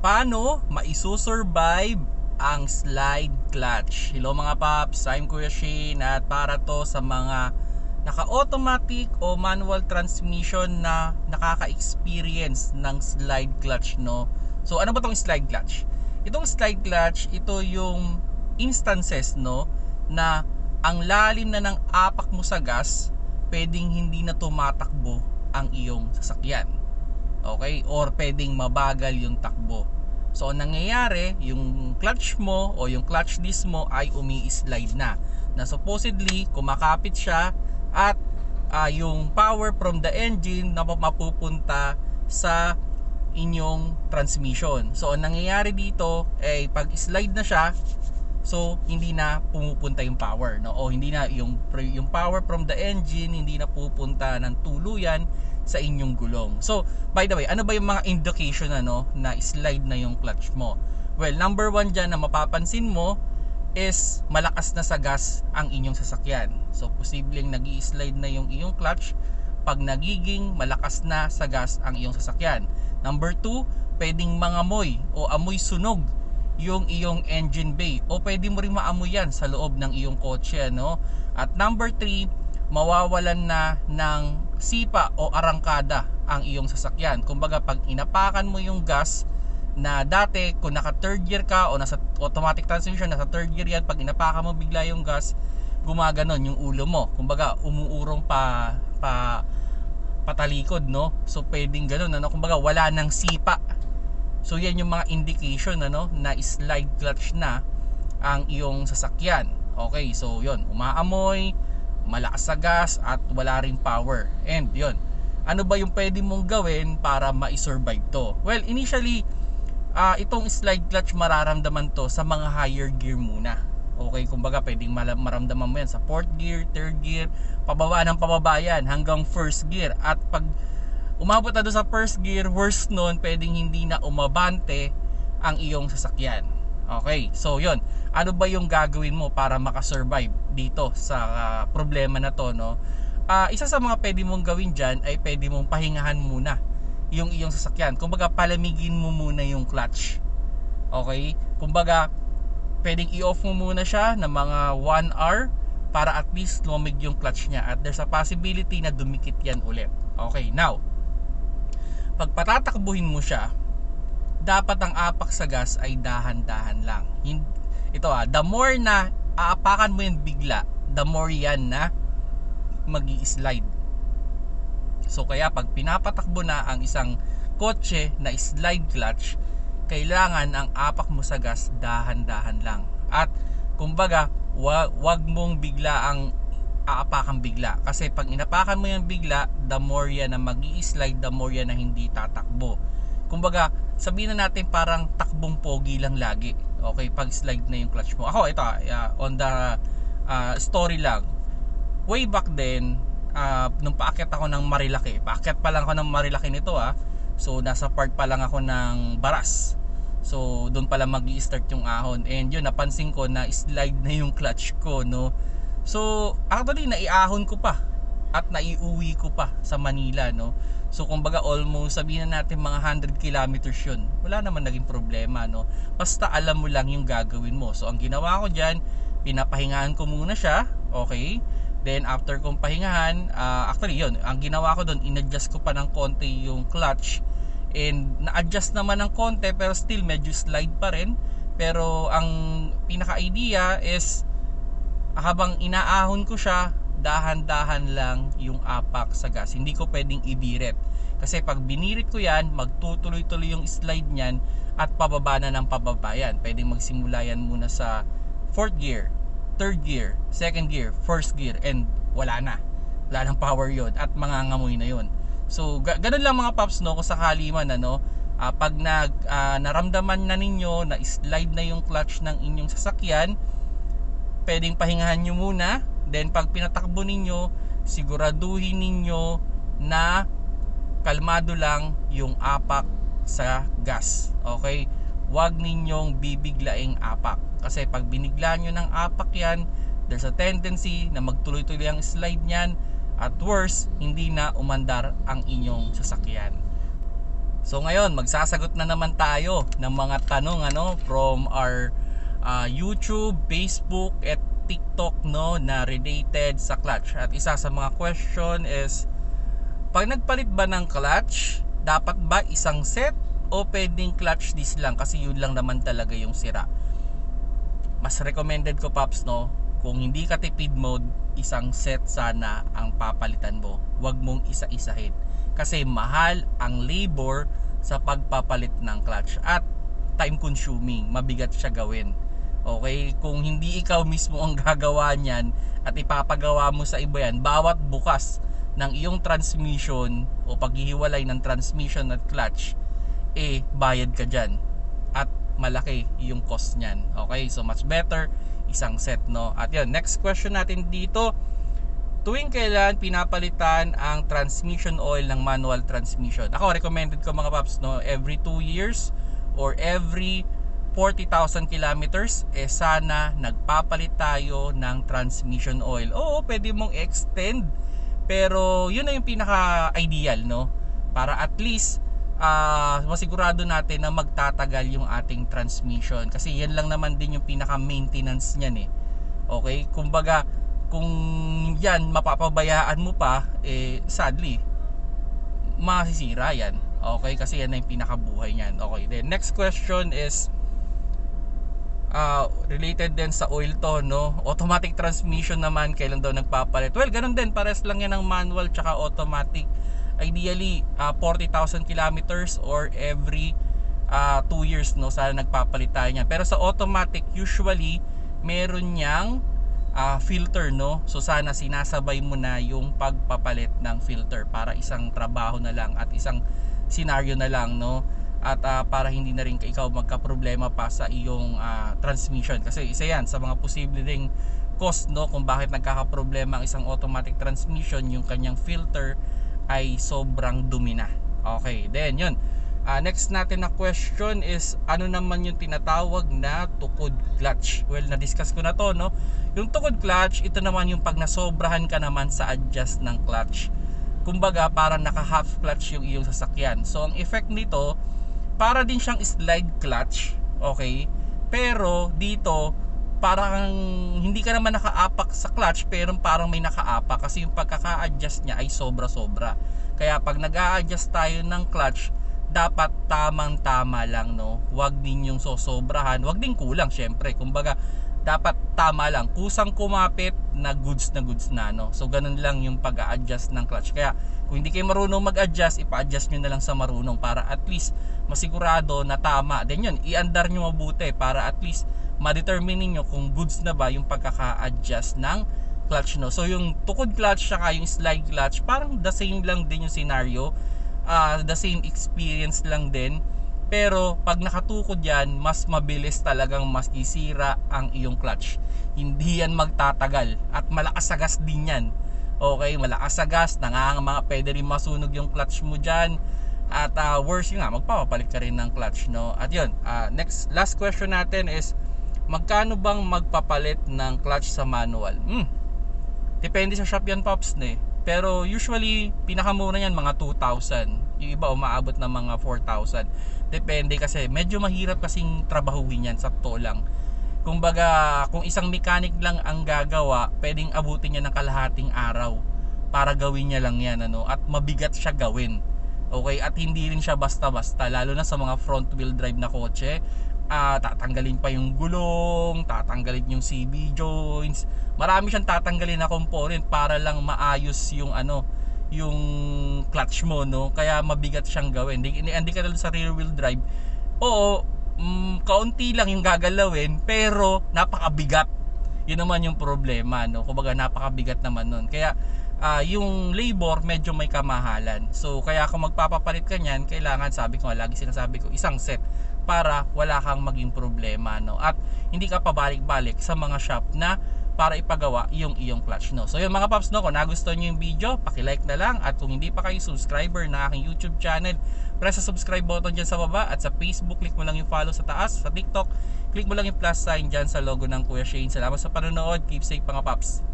Paano maisusurvive ang slide clutch? Hello mga paps, I'm Kuya Shane at para to sa mga naka-automatic o manual transmission na nakaka-experience ng slide clutch, no? So ano ba tong slide clutch? Itong slide clutch, ito yung instances, no, na ang lalim na ng apak mo sa gas, pwedeng hindi na tumatakbo ang iyong sasakyan. Okay? Or pwedeng mabagal yung takbo. So, ang nangyayari, yung clutch mo o yung clutch disc mo ay umi-slide na. Na supposedly, kumakapit siya at yung power from the engine na mapupunta sa inyong transmission. So, ang nangyayari dito ay pag slide na siya, so hindi na pumupunta yung power, no? O hindi na yung power from the engine hindi na pupunta ng tuluyan sa inyong gulong. So, by the way, ano ba yung mga indication na slide na yung clutch mo? Well, number 1 dyan na mapapansin mo is malakas na sa gas ang inyong sasakyan. So, posibleng nag-i-slide na yung iyong clutch pag nagiging malakas na sa gas ang iyong sasakyan. Number 2, pwedeng mangamoy o amoy sunog yung iyong engine bay o pwede mo rin maamoy yan sa loob ng iyong kotse, no? At number 3, mawawalan na ng sipa o arangkada ang iyong sasakyan. Kumbaga pag inapakan mo yung gas na dati kung naka third gear ka o nasa automatic transmission, nasa third gear yan, pag inapakan mo bigla yung gas, gumaganon yung ulo mo. Kumbaga umuurong patalikod, no? So pwedeng ganun, ano? Kumbaga wala nang sipa. So yan yung mga indication na slide clutch na ang iyong sasakyan. Okay, so yun, umaamoy, malakas sa gas at wala ring power. And yun, ano ba yung pwede mong gawin para ma-survive to? Well, initially, itong slide clutch mararamdaman to sa mga higher gear muna. Okay, kumbaga pwedeng maramdaman mo yan sa 4th gear, 3rd gear, pababa ng pababa yan hanggang 1st gear. At pag umabot na doon sa 1st gear, worst nun, pwedeng hindi na umabante ang iyong sasakyan. Okay, so yun, ano ba yung gagawin mo para makasurvive dito sa problema na to, no? Isa sa mga pwede mong gawin dyan ay pwede mong pahingahan muna yung iyong sasakyan. Kumbaga palamigin mo muna yung clutch. Okay, kumbaga pwedeng i-off mo muna siya ng mga 1 hour para at least lumamig yung clutch niya at there's a possibility na dumikit yan ulit. Okay, now pag patatakbuhin mo siya, dapat ang apak sa gas ay dahan-dahan lang. Ito the more na aapakan mo yan bigla, the more yan na magi-slide. So kaya pag pinapatakbo na ang isang kotse na slide clutch, kailangan ang apak mo sa gas dahan-dahan lang. At kumbaga, wag mong bigla ang aapakan bigla. Kasi pag inapakan mo yan bigla, the more yan na magi-slide, the more yan na hindi tatakbo. Kumbaga, sabihin na natin parang takbong pogi lang lagi. Okay, pag slide na yung clutch mo. Ako, ito, on the story lang. Way back then, nung paakyat ako ng Marilaki. Paakyat pa lang ako ng Marilaki nito So, nasa part pa lang ako ng Baras. So, doon pala mag-i-start yung ahon. And yun, napansin ko na slide na yung clutch ko, no? So, actually, naiahon ko pa at naiuwi ko pa sa Manila, no? So, kumbaga, almost, sabihin na natin mga 100 kilometers yun. Wala naman naging problema, no? Basta alam mo lang yung gagawin mo. So, ang ginawa ko dyan, pinapahingahan ko muna siya, okay? Then, after kong pahingahan, actually, yun, ang ginawa ko doon, in-adjust ko pa ng konti yung clutch. And, na-adjust naman ng konti, pero still, medyo slide pa rin. Pero, ang pinaka-idea is, habang inaahon ko siya, dahan-dahan lang yung apak sa gas. Hindi ko pwedeng ibirit. Kasi pag binirit ko yan, magtutuloy-tuloy yung slide niyan at pababa na ng pababa yan. Pwedeng magsimula yan muna sa 4th gear, 3rd gear, 2nd gear, 1st gear, and wala na. Wala nang power yun at mangangamoy na yun. So, ganun lang mga paps, no? Kung sakali man, pag naramdaman na ninyo na slide na yung clutch ng inyong sasakyan, pwedeng pahingahan nyo muna. Then pag pinatakbo ninyo, siguraduhin ninyo na kalmado lang yung apak sa gas. Okay? Huwag ninyong bibiglaing apak. Kasi pag binigla nyo ng apak yan, there's a tendency na magtuloy-tuloy ang slide nyan. At worst, hindi na umandar ang inyong sasakyan. So ngayon, magsasagot na naman tayo ng mga tanong from our YouTube, Facebook at TikTok na related sa clutch. At isa sa mga question is, pag nagpalit ba ng clutch, dapat ba isang set o pwedeng clutch disc lang kasi yun lang naman talaga yung sira? Mas recommended ko, Paps, kung hindi ka tipid mode, isang set sana ang papalitan mo. Huwag mong isa-isahin kasi mahal ang labor sa pagpapalit ng clutch at time consuming, mabigat siya gawin. Okay, kung hindi ikaw mismo ang gagawa niyan at ipapagawa mo sa iba yan, bawat bukas ng iyong transmission o paghihiwalay ng transmission at clutch, bayad ka dyan at malaki yung cost niyan. Okay, so much better isang set, At yun, next question natin dito, tuwing kailan pinapalitan ang transmission oil ng manual transmission? Ako, recommended ko, mga Paps, every 2 years or every 40,000 kilometers, sana nagpapalit tayo ng transmission oil. Oo, pwede mong extend, pero yun na yung pinaka-ideal, para at least masigurado natin na magtatagal yung ating transmission, kasi yan lang naman din yung pinaka-maintenance niyan Okay, kumbaga kung yan mapapabayaan mo pa, sadly masisira yan. Okay, kasi yan na yung pinakabuhay niyan. Okay, then next question is related din sa oil to, automatic transmission naman, kailan daw nagpapalit? Well, ganun din, pares lang yan ng manual tsaka automatic. Ideally 40,000 kilometers or every 2 years, sana nagpapalit tayo niyan. Pero sa automatic, usually meron niyang filter, so sana sinasabay mo na yung pagpapalit ng filter para isang trabaho na lang at isang scenario na lang, at para hindi na rin ikaw magka-problema pa sa iyong transmission, kasi isa yan sa mga posible ding cost, kung bakit nagkaka-problema ang isang automatic transmission, yung kanyang filter ay sobrang dumi na. Okay, then yun, next natin na question is, ano naman yung tinatawag na tukod clutch? Well, na-discuss ko na to, yung tukod clutch, ito naman yung pag nasobrahan ka naman sa adjust ng clutch. Kumbaga, parang naka half clutch yung iyong sasakyan. So ang effect nito, para din siyang slide clutch, okay? Pero dito, parang hindi ka naman nakaapak sa clutch, pero parang may nakaapak kasi yung pagkaka-adjust niya ay sobra-sobra. Kaya pag nag-a-adjust tayo ng clutch, dapat tamang-tama lang, Huwag din yung sosobrahan, huwag din kulang, syempre. Kumbaga, dapat tama lang, kusang kumapit na goods na, So ganun lang yung pag-a-adjust ng clutch. Kaya kung hindi kayo marunong mag-adjust, ipa-adjust nyo na lang sa marunong para at least masigurado na tama. Then yun, i-andar nyo mabuti para at least ma-determine nyo kung goods na ba yung pagkaka-adjust ng clutch, So yung tukod clutch saka yung slide clutch, parang the same lang din yung scenario, the same experience lang din. Pero pag nakatukod yan, mas mabilis talagang masisira ang iyong clutch. Hindi yan magtatagal at malakas sa gas din yan. Okay, malakas sa gas, pwede rin masunog yung clutch mo dyan. At worse yun nga, magpapapalit ka rin ng clutch, At yun, last question natin is, magkano bang magpapalit ng clutch sa manual? Depende sa shop yan, Pops, Pero usually, pinakamura yan mga 2,000. Yung iba umaabot ng mga 4,000. Depende kasi medyo mahirap kasing trabahuhin yan, sa totoo lang. Kumbaga, kung isang mechanic lang ang gagawa, pwedeng abutin niya ng kalahating araw para gawin niya lang yan, at mabigat siya gawin. Okay, at hindi rin siya basta-basta, lalo na sa mga front wheel drive na kotse. Tatanggalin pa yung gulong, tatanggalin yung CV joints, marami siyang tatanggalin na component para lang maayos yung yung clutch mo, kaya mabigat siyang gawin. Hindi ka sa rear wheel drive, oo, kaunti lang yung gagalawin, pero napakabigat. Yun naman yung problema, kumbaga napakabigat naman nun. Kaya yung labor medyo may kamahalan. So kaya kung magpapapalit ka niyan, kailangan, sabi ko, lagi sinasabi ko, isang set para wala kang maging problema, at hindi ka pabalik-balik sa mga shop na para ipagawa yung iyong clutch, So yun, mga Paps, kung nagustuhan nyo yung video, paki-like na lang. At kung hindi pa kayo subscriber na aking YouTube channel, press sa subscribe button dyan sa baba. At sa Facebook, click mo lang yung follow sa taas. Sa TikTok, click mo lang yung plus sign dyan sa logo ng Kuya Shane. Salamat sa panonood. Keep safe, mga Paps.